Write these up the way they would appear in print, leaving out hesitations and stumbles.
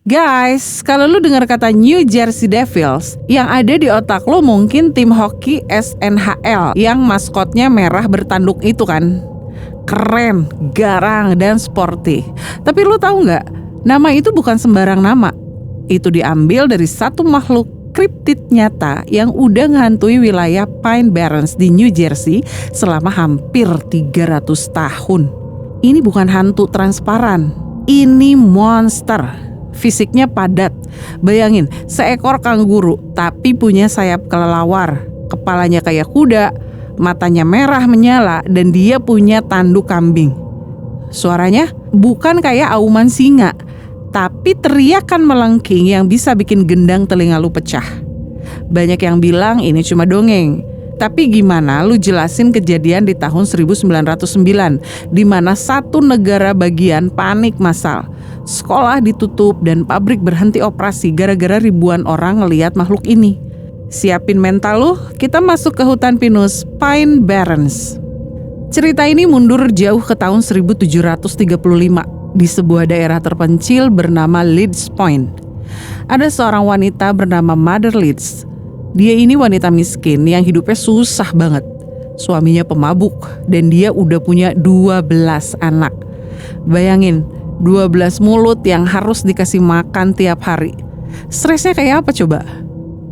Guys, kalau lu dengar kata New Jersey Devils, yang ada di otak lu mungkin tim hoki SNHL yang maskotnya merah bertanduk itu kan. Keren, garang, dan sporty. Tapi lu tahu nggak, nama itu bukan sembarang nama. Itu diambil dari satu makhluk kriptid nyata yang udah ngehantui wilayah Pine Barrens di New Jersey selama hampir 300 tahun. Ini bukan hantu transparan, ini monster. Fisiknya padat. Bayangin, seekor kanguru tapi punya sayap kelelawar. Kepalanya kayak kuda, matanya merah menyala, dan dia punya tanduk kambing. Suaranya bukan kayak auman singa, tapi teriakan melengking yang bisa bikin gendang telinga lu pecah. Banyak yang bilang ini cuma dongeng. Tapi gimana lu jelasin kejadian di tahun 1909 di mana satu negara bagian panik massal. Sekolah ditutup dan pabrik berhenti operasi gara-gara ribuan orang ngelihat makhluk ini. Siapin mental lu, kita masuk ke hutan pinus Pine Barrens. Cerita ini mundur jauh ke tahun 1735 di sebuah daerah terpencil bernama Leeds Point. Ada seorang wanita bernama Mother Leeds. Dia ini wanita miskin yang hidupnya susah banget. Suaminya pemabuk dan dia udah punya 12 anak. Bayangin, 12 mulut yang harus dikasih makan tiap hari. Stresnya kayak apa coba?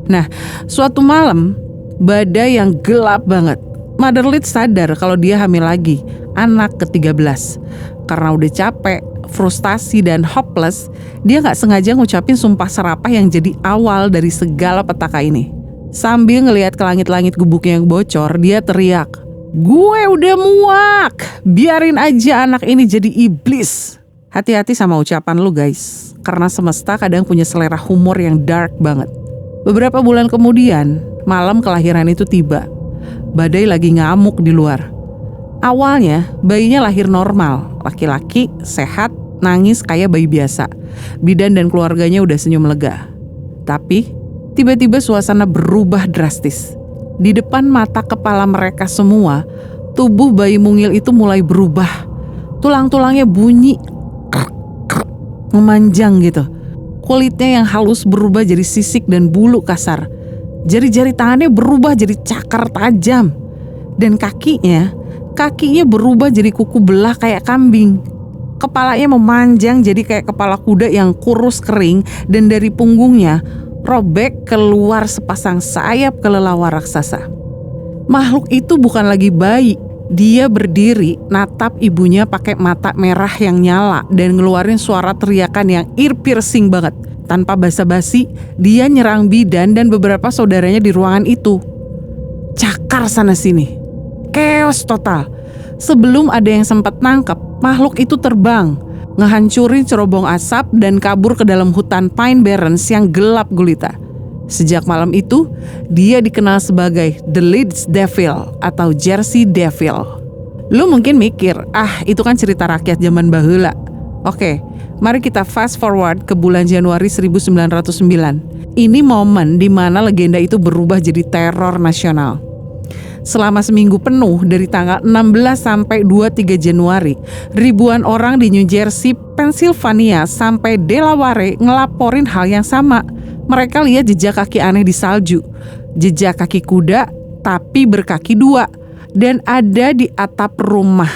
Nah, suatu malam, badai yang gelap banget. Mother Leeds sadar kalau dia hamil lagi, anak ke-13. Karena udah capek, frustasi, dan hopeless, dia gak sengaja ngucapin sumpah serapah yang jadi awal dari segala petaka ini. Sambil ngelihat ke langit-langit gubuknya yang bocor, dia teriak, "Gue udah muak, biarin aja anak ini jadi iblis." Hati-hati sama ucapan lu guys, karena semesta kadang punya selera humor yang dark banget. Beberapa bulan kemudian, malam kelahiran itu tiba. Badai lagi ngamuk di luar. Awalnya bayinya lahir normal, laki-laki, sehat, nangis kayak bayi biasa. Bidan dan keluarganya udah senyum lega. Tapi tiba-tiba suasana berubah drastis. Di depan mata kepala mereka semua, tubuh bayi mungil itu mulai berubah. Tulang-tulangnya bunyi, memanjang gitu. Kulitnya yang halus berubah jadi sisik dan bulu kasar. Jari-jari tangannya berubah jadi cakar tajam. Dan kakinya berubah jadi kuku belah kayak kambing. Kepalanya memanjang jadi kayak kepala kuda yang kurus kering, dan dari punggungnya robek keluar sepasang sayap kelelawar raksasa. Makhluk itu bukan lagi bayi. Dia berdiri, natap ibunya pakai mata merah yang nyala dan ngeluarin suara teriakan yang ear-piercing banget. Tanpa basa-basi, dia nyerang bidan dan beberapa saudaranya di ruangan itu. Cakar sana-sini. Chaos total. Sebelum ada yang sempat nangkep, makhluk itu terbang, ngehancurin cerobong asap dan kabur ke dalam hutan Pine Barrens yang gelap gulita. Sejak malam itu, dia dikenal sebagai The Leeds Devil atau Jersey Devil. Lu mungkin mikir, itu kan cerita rakyat zaman baheula. Oke, mari kita fast forward ke bulan Januari 1909. Ini momen di mana legenda itu berubah jadi teror nasional. Selama seminggu penuh dari tanggal 16 sampai 23 Januari, ribuan orang di New Jersey, Pennsylvania, sampai Delaware ngelaporin hal yang sama. Mereka lihat jejak kaki aneh di salju, jejak kaki kuda tapi berkaki dua, dan ada di atap rumah.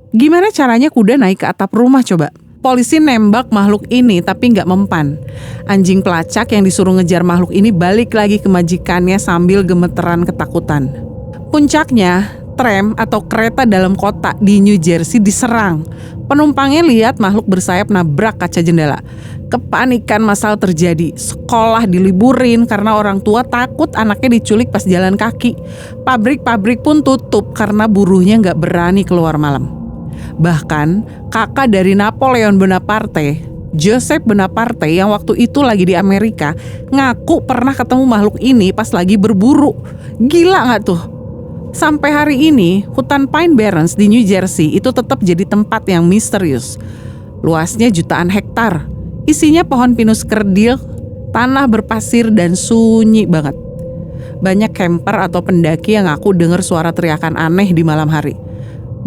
Gimana caranya kuda naik ke atap rumah coba? Polisi nembak makhluk ini tapi nggak mempan. Anjing pelacak yang disuruh ngejar makhluk ini balik lagi ke majikannya sambil gemeteran ketakutan. Puncaknya, tram atau kereta dalam kota di New Jersey diserang. Penumpangnya lihat makhluk bersayap nabrak kaca jendela. Kepanikan massal terjadi. Sekolah diliburin karena orang tua takut anaknya diculik pas jalan kaki. Pabrik-pabrik pun tutup karena buruhnya nggak berani keluar malam. Bahkan kakak dari Napoleon Bonaparte, Joseph Bonaparte, yang waktu itu lagi di Amerika, ngaku pernah ketemu makhluk ini pas lagi berburu. Gila gak tuh? Sampai hari ini, hutan Pine Barrens di New Jersey itu tetap jadi tempat yang misterius. Luasnya jutaan hektar, isinya pohon pinus kerdil, tanah berpasir, dan sunyi banget. Banyak camper atau pendaki yang ngaku dengar suara teriakan aneh di malam hari.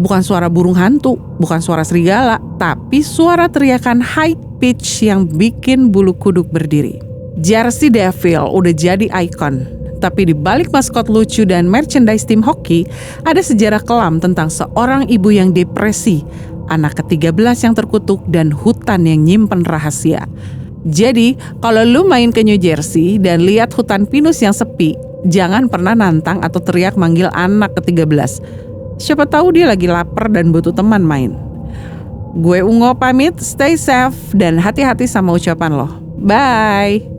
Bukan suara burung hantu, bukan suara serigala, tapi suara teriakan high pitch yang bikin bulu kuduk berdiri. Jersey Devil udah jadi ikon, tapi di balik maskot lucu dan merchandise tim hoki, ada sejarah kelam tentang seorang ibu yang depresi, anak ke-13 yang terkutuk, dan hutan yang nyimpen rahasia. Jadi, kalau lu main ke New Jersey dan lihat hutan pinus yang sepi, jangan pernah nantang atau teriak manggil anak ke-13. Siapa tahu dia lagi lapar dan butuh teman main. Gue Ungo pamit, stay safe dan hati-hati sama ucapan lo. Bye!